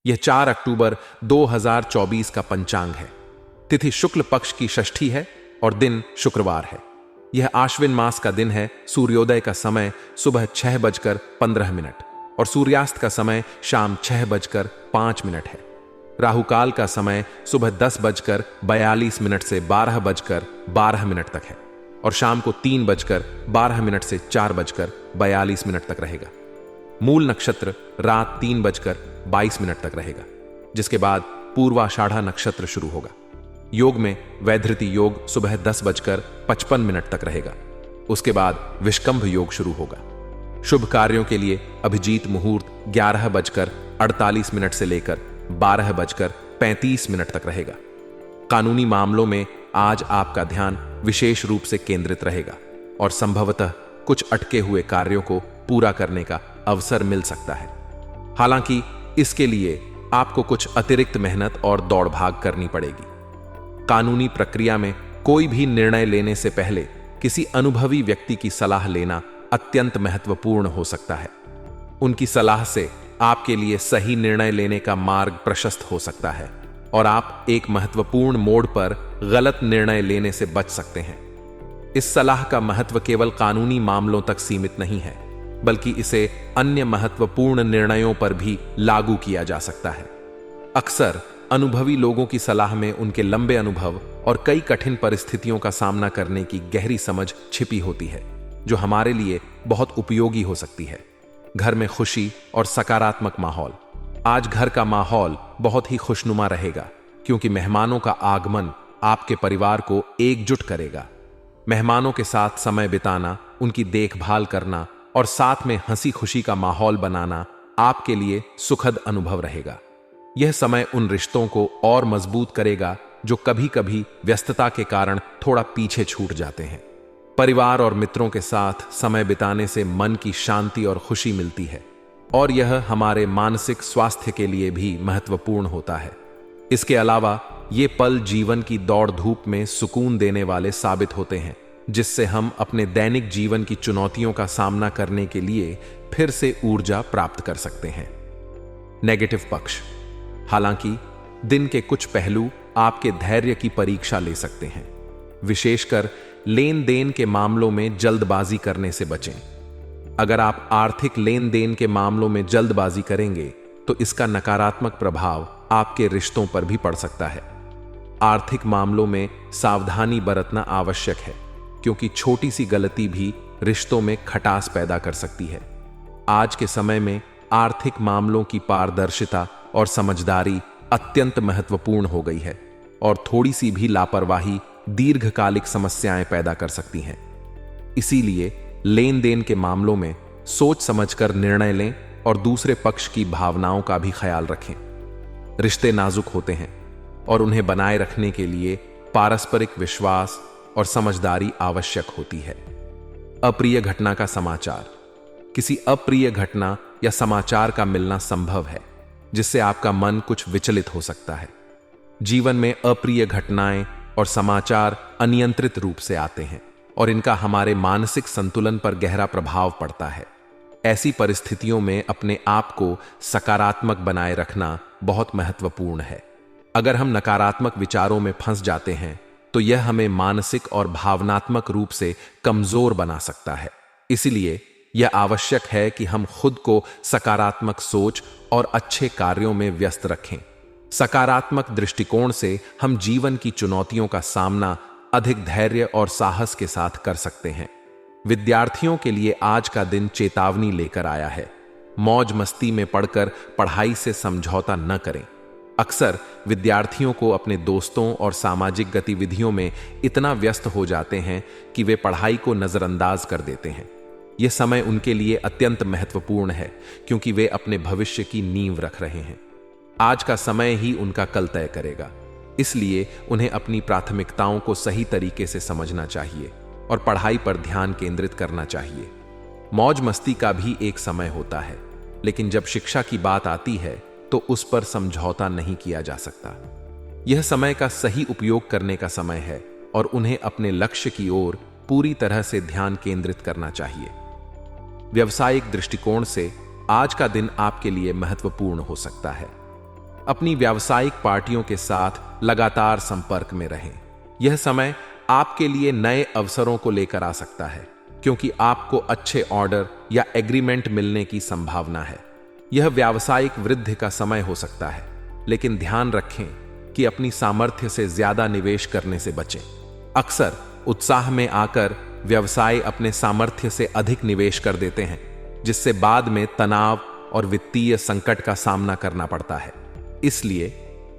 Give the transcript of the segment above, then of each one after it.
यह 4 अक्टूबर 2024 का पंचांग है। तिथि शुक्ल पक्ष की षष्ठी है और दिन शुक्रवार है। यह आश्विन मास का दिन है। सूर्योदय का समय सुबह 6:15 और सूर्यास्त का समय शाम 6:05 है। राहुकाल का समय सुबह 10:42 से 12:12 तक है और शाम को 3:12 से 4:42 तक रहेगा। मूल नक्षत्र रात 3:22 तक रहेगा, जिसके बाद पूर्वाषाढ़ा नक्षत्र शुरू होगा। योग में वैधृति योग सुबह 10:55 तक रहेगा। उसके बाद विष्कंभ योग शुरू होगा। शुभ कार्यों के लिए अभिजीत मुहूर्त 11:48 से लेकर 12:35 तक रहेगा। कानूनी मामलों में आज आपका ध्यान विशेष रूप से केंद्रित रहेगा और संभवतः कुछ अटके हुए कार्यों को पूरा करने का अवसर मिल सकता है। हालांकि इसके लिए आपको कुछ अतिरिक्त मेहनत और दौड़ भाग करनी पड़ेगी। कानूनी प्रक्रिया में कोई भी निर्णय लेने से पहले किसी अनुभवी व्यक्ति की सलाह लेना अत्यंत महत्वपूर्ण हो सकता है। उनकी सलाह से आपके लिए सही निर्णय लेने का मार्ग प्रशस्त हो सकता है और आप एक महत्वपूर्ण मोड़ पर गलत निर्णय लेने से बच सकते हैं। इस सलाह का महत्व केवल कानूनी मामलों तक सीमित नहीं है, बल्कि इसे अन्य महत्वपूर्ण निर्णयों पर भी लागू किया जा सकता है। अक्सर अनुभवी लोगों की सलाह में उनके लंबे अनुभव और कई कठिन परिस्थितियों का सामना करने की गहरी समझ छिपी होती है, जो हमारे लिए बहुत उपयोगी हो सकती है। घर में खुशी और सकारात्मक माहौल। आज घर का माहौल बहुत ही खुशनुमा रहेगा, क्योंकि मेहमानों का आगमन आपके परिवार को एकजुट करेगा। मेहमानों के साथ समय बिताना, उनकी देखभाल करना और साथ में हंसी खुशी का माहौल बनाना आपके लिए सुखद अनुभव रहेगा। यह समय उन रिश्तों को और मजबूत करेगा जो कभी कभी व्यस्तता के कारण थोड़ा पीछे छूट जाते हैं। परिवार और मित्रों के साथ समय बिताने से मन की शांति और खुशी मिलती है और यह हमारे मानसिक स्वास्थ्य के लिए भी महत्वपूर्ण होता है। इसके अलावा ये पल जीवन की दौड़ धूप में सुकून देने वाले साबित होते हैं, जिससे हम अपने दैनिक जीवन की चुनौतियों का सामना करने के लिए फिर से ऊर्जा प्राप्त कर सकते हैं। नेगेटिव पक्ष। हालांकि दिन के कुछ पहलू आपके धैर्य की परीक्षा ले सकते हैं। विशेषकर लेन देन के मामलों में जल्दबाजी करने से बचें। अगर आप आर्थिक लेन देन के मामलों में जल्दबाजी करेंगे तो इसका नकारात्मक प्रभाव आपके रिश्तों पर भी पड़ सकता है। आर्थिक मामलों में सावधानी बरतना आवश्यक है, क्योंकि छोटी सी गलती भी रिश्तों में खटास पैदा कर सकती है। आज के समय में आर्थिक मामलों की पारदर्शिता और समझदारी अत्यंत महत्वपूर्ण हो गई है और थोड़ी सी भी लापरवाही दीर्घकालिक समस्याएं पैदा कर सकती हैं। इसीलिए लेन देन के मामलों में सोच समझकर निर्णय लें और दूसरे पक्ष की भावनाओं का भी ख्याल रखें। रिश्ते नाजुक होते हैं और उन्हें बनाए रखने के लिए पारस्परिक विश्वास और समझदारी आवश्यक होती है। अप्रिय घटना का समाचार। किसी अप्रिय घटना या समाचार का मिलना संभव है, जिससे आपका मन कुछ विचलित हो सकता है। जीवन में अप्रिय घटनाएं और समाचार अनियंत्रित रूप से आते हैं और इनका हमारे मानसिक संतुलन पर गहरा प्रभाव पड़ता है। ऐसी परिस्थितियों में अपने आप को सकारात्मक बनाए रखना बहुत महत्वपूर्ण है। अगर हम नकारात्मक विचारों में फंस जाते हैं तो यह हमें मानसिक और भावनात्मक रूप से कमजोर बना सकता है। इसलिए यह आवश्यक है कि हम खुद को सकारात्मक सोच और अच्छे कार्यों में व्यस्त रखें। सकारात्मक दृष्टिकोण से हम जीवन की चुनौतियों का सामना अधिक धैर्य और साहस के साथ कर सकते हैं। विद्यार्थियों के लिए आज का दिन चेतावनी लेकर आया है। मौज मस्ती में पढ़कर पढ़ाई से समझौता न करें। अक्सर विद्यार्थियों को अपने दोस्तों और सामाजिक गतिविधियों में इतना व्यस्त हो जाते हैं कि वे पढ़ाई को नजरअंदाज कर देते हैं। यह समय उनके लिए अत्यंत महत्वपूर्ण है, क्योंकि वे अपने भविष्य की नींव रख रहे हैं। आज का समय ही उनका कल तय करेगा। इसलिए उन्हें अपनी प्राथमिकताओं को सही तरीके से समझना चाहिए और पढ़ाई पर ध्यान केंद्रित करना चाहिए। मौज मस्ती का भी एक समय होता है, लेकिन जब शिक्षा की बात आती है तो उस पर समझौता नहीं किया जा सकता। यह समय का सही उपयोग करने का समय है और उन्हें अपने लक्ष्य की ओर पूरी तरह से ध्यान केंद्रित करना चाहिए। व्यावसायिक दृष्टिकोण से आज का दिन आपके लिए महत्वपूर्ण हो सकता है। अपनी व्यावसायिक पार्टियों के साथ लगातार संपर्क में रहें। यह समय आपके लिए नए अवसरों को लेकर आ सकता है, क्योंकि आपको अच्छे ऑर्डर या एग्रीमेंट मिलने की संभावना है। यह व्यावसायिक वृद्धि का समय हो सकता है, लेकिन ध्यान रखें कि अपनी सामर्थ्य से ज्यादा निवेश करने से बचें। अक्सर उत्साह में आकर व्यवसाय अपने सामर्थ्य से अधिक निवेश कर देते हैं, जिससे बाद में तनाव और वित्तीय संकट का सामना करना पड़ता है। इसलिए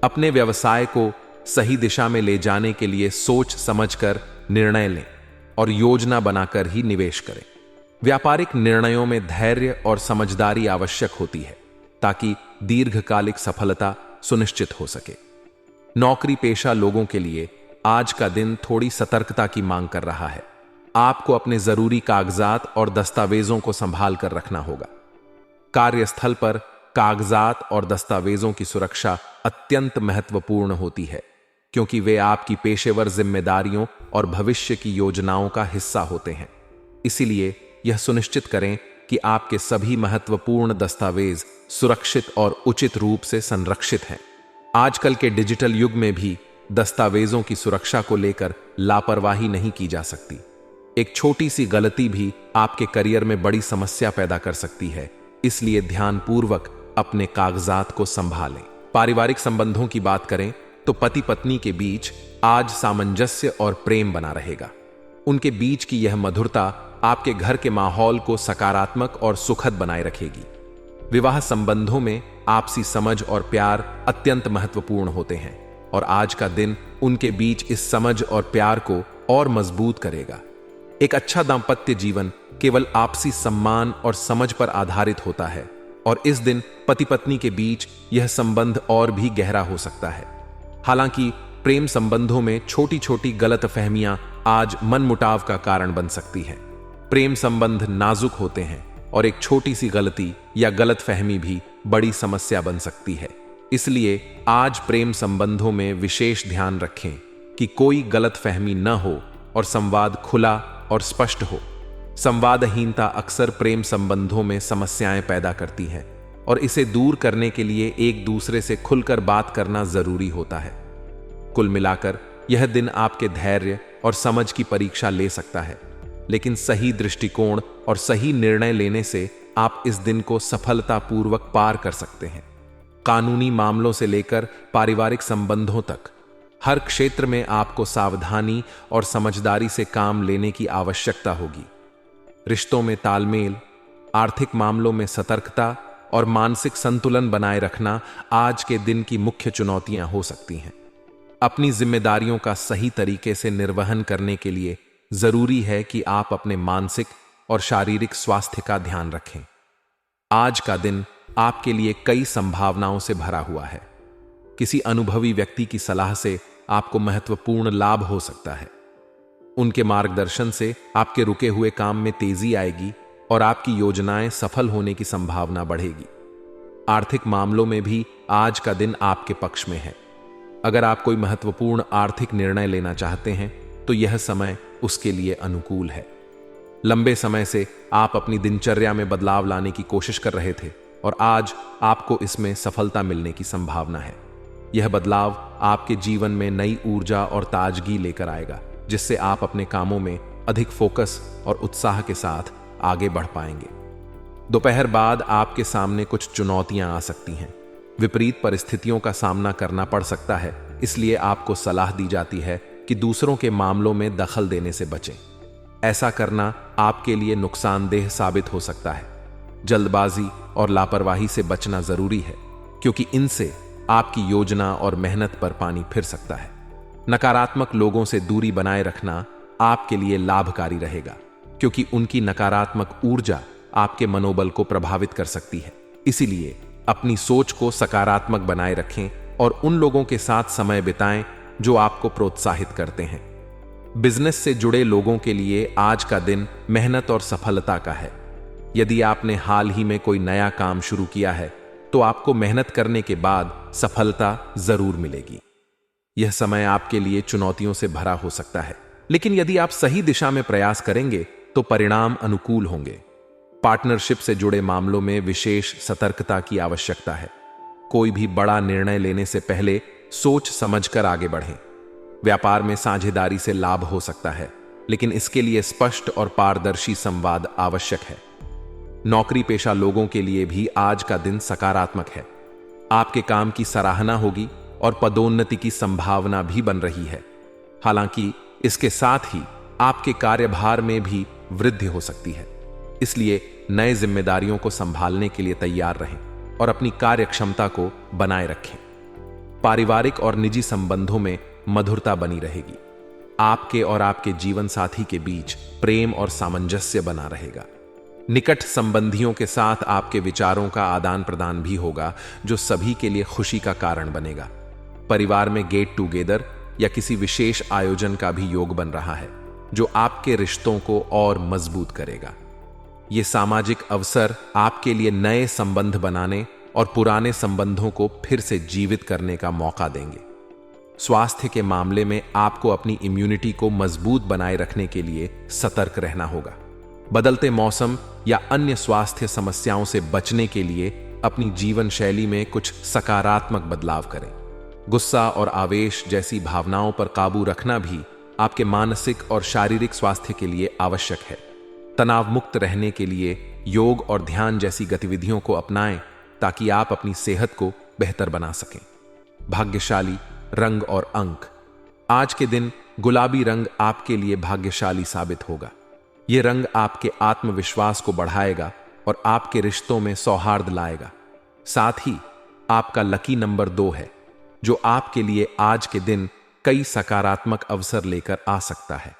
अपने व्यवसाय को सही दिशा में ले जाने के लिए सोच समझकर निर्णय लें और योजना बनाकर ही निवेश करें। व्यापारिक निर्णयों में धैर्य और समझदारी आवश्यक होती है, ताकि दीर्घकालिक सफलता सुनिश्चित हो सके। नौकरी पेशा लोगों के लिए आज का दिन थोड़ी सतर्कता की मांग कर रहा है। आपको अपने जरूरी कागजात और दस्तावेजों को संभाल कर रखना होगा। कार्यस्थल पर कागजात और दस्तावेजों की सुरक्षा अत्यंत महत्वपूर्ण होती है, क्योंकि वे आपकी पेशेवर जिम्मेदारियों और भविष्य की योजनाओं का हिस्सा होते हैं। इसीलिए यह सुनिश्चित करें कि आपके सभी महत्वपूर्ण दस्तावेज सुरक्षित और उचित रूप से संरक्षित हैं। आजकल के डिजिटल युग में भी दस्तावेजों की सुरक्षा को लेकर लापरवाही नहीं की जा सकती। एक छोटी सी गलती भी आपके करियर में बड़ी समस्या पैदा कर सकती है, इसलिए ध्यानपूर्वक अपने कागजात को संभालें। पारिवारिक संबंधों की बात करें तो पति पत्नी के बीच आज सामंजस्य और प्रेम बना रहेगा। उनके बीच की यह मधुरता आपके घर के माहौल को सकारात्मक और सुखद बनाए रखेगी। विवाह संबंधों में आपसी समझ और प्यार अत्यंत महत्वपूर्ण होते हैं, और आज का दिन उनके बीच इस समझ और प्यार को और मजबूत करेगा। एक अच्छा दाम्पत्य जीवन केवल आपसी सम्मान और समझ पर आधारित होता है, और इस दिन पति पत्नी के बीच यह संबंध और भी गहरा हो सकता है। हालांकि प्रेम संबंधों में छोटी छोटी गलतफहमियां आज मनमुटाव का कारण बन सकती हैं। प्रेम संबंध नाजुक होते हैं, और एक छोटी सी गलती या गलतफहमी भी बड़ी समस्या बन सकती है। इसलिए आज प्रेम संबंधों में विशेष ध्यान रखें कि कोई गलतफहमी न हो और संवाद खुला और स्पष्ट हो। संवादहीनता अक्सर प्रेम संबंधों में समस्याएं पैदा करती है, और इसे दूर करने के लिए एक दूसरे से खुलकर बात करना जरूरी होता है। कुल मिलाकर यह दिन आपके धैर्य और समझ की परीक्षा ले सकता है, लेकिन सही दृष्टिकोण और सही निर्णय लेने से आप इस दिन को सफलतापूर्वक पार कर सकते हैं। कानूनी मामलों से लेकर पारिवारिक संबंधों तक हर क्षेत्र में आपको सावधानी और समझदारी से काम लेने की आवश्यकता होगी। रिश्तों में तालमेल, आर्थिक मामलों में सतर्कता और मानसिक संतुलन बनाए रखना आज के दिन की मुख्य चुनौतियां हो सकती हैं। अपनी जिम्मेदारियों का सही तरीके से निर्वहन करने के लिए जरूरी है कि आप अपने मानसिक और शारीरिक स्वास्थ्य का ध्यान रखें। आज का दिन आपके लिए कई संभावनाओं से भरा हुआ है। किसी अनुभवी व्यक्ति की सलाह से आपको महत्वपूर्ण लाभ हो सकता है। उनके मार्गदर्शन से आपके रुके हुए काम में तेजी आएगी और आपकी योजनाएं सफल होने की संभावना बढ़ेगी। आर्थिक मामलों में भी आज का दिन आपके पक्ष में है। अगर आप कोई महत्वपूर्ण आर्थिक निर्णय लेना चाहते हैं तो यह समय उसके लिए अनुकूल है। लंबे समय से आप अपनी दिनचर्या में बदलाव लाने की कोशिश कर रहे थे, और आज आपको इसमें सफलता मिलने की संभावना है। यह बदलाव आपके जीवन में नई ऊर्जा और ताजगी लेकर आएगा, जिससे आप अपने कामों में अधिक फोकस और उत्साह के साथ आगे बढ़ पाएंगे। दोपहर बाद आपके सामने कुछ चुनौतियां आ सकती हैं। विपरीत परिस्थितियों का सामना करना पड़ सकता है, इसलिए आपको सलाह दी जाती है कि दूसरों के मामलों में दखल देने से बचें। ऐसा करना आपके लिए नुकसानदेह साबित हो सकता है। जल्दबाजी और लापरवाही से बचना जरूरी है, क्योंकि इनसे आपकी योजना और मेहनत पर पानी फिर सकता है। नकारात्मक लोगों से दूरी बनाए रखना आपके लिए लाभकारी रहेगा, क्योंकि उनकी नकारात्मक ऊर्जा आपके मनोबल को प्रभावित कर सकती है। इसीलिए अपनी सोच को सकारात्मक बनाए रखें और उन लोगों के साथ समय बिताएं जो आपको प्रोत्साहित करते हैं। बिजनेस से जुड़े लोगों के लिए आज का दिन मेहनत और सफलता का है। यदि आपने हाल ही में कोई नया काम शुरू किया है तो आपको मेहनत करने के बाद सफलता जरूर मिलेगी। यह समय आपके लिए चुनौतियों से भरा हो सकता है, लेकिन यदि आप सही दिशा में प्रयास करेंगे तो परिणाम अनुकूल होंगे। पार्टनरशिप से जुड़े मामलों में विशेष सतर्कता की आवश्यकता है। कोई भी बड़ा निर्णय लेने से पहले सोच समझकर आगे बढ़ें। व्यापार में साझेदारी से लाभ हो सकता है, लेकिन इसके लिए स्पष्ट और पारदर्शी संवाद आवश्यक है। नौकरी पेशा लोगों के लिए भी आज का दिन सकारात्मक है। आपके काम की सराहना होगी और पदोन्नति की संभावना भी बन रही है। हालांकि इसके साथ ही आपके कार्यभार में भी वृद्धि हो सकती है, इसलिए नए जिम्मेदारियों को संभालने के लिए तैयार रहें और अपनी कार्यक्षमता को बनाए रखें। पारिवारिक और निजी संबंधों में मधुरता बनी रहेगी। आपके और आपके जीवन साथी के बीच प्रेम और सामंजस्य बना रहेगा। निकट संबंधियों के साथ आपके विचारों का आदान प्रदान भी होगा, जो सभी के लिए खुशी का कारण बनेगा। परिवार में गेट टुगेदर या किसी विशेष आयोजन का भी योग बन रहा है, जो आपके रिश्तों को और मजबूत करेगा। ये सामाजिक अवसर आपके लिए नए संबंध बनाने और पुराने संबंधों को फिर से जीवित करने का मौका देंगे। स्वास्थ्य के मामले में आपको अपनी इम्यूनिटी को मजबूत बनाए रखने के लिए सतर्क रहना होगा। बदलते मौसम या अन्य स्वास्थ्य समस्याओं से बचने के लिए अपनी जीवन शैली में कुछ सकारात्मक बदलाव करें। गुस्सा और आवेश जैसी भावनाओं पर काबू रखना भी आपके मानसिक और शारीरिक स्वास्थ्य के लिए आवश्यक है। तनाव मुक्त रहने के लिए योग और ध्यान जैसी गतिविधियों को अपनाएं, ताकि आप अपनी सेहत को बेहतर बना सकें। भाग्यशाली रंग और अंक। आज के दिन गुलाबी रंग आपके लिए भाग्यशाली साबित होगा। यह रंग आपके आत्मविश्वास को बढ़ाएगा और आपके रिश्तों में सौहार्द लाएगा। साथ ही आपका लकी नंबर 2 है, जो आपके लिए आज के दिन कई सकारात्मक अवसर लेकर आ सकता है।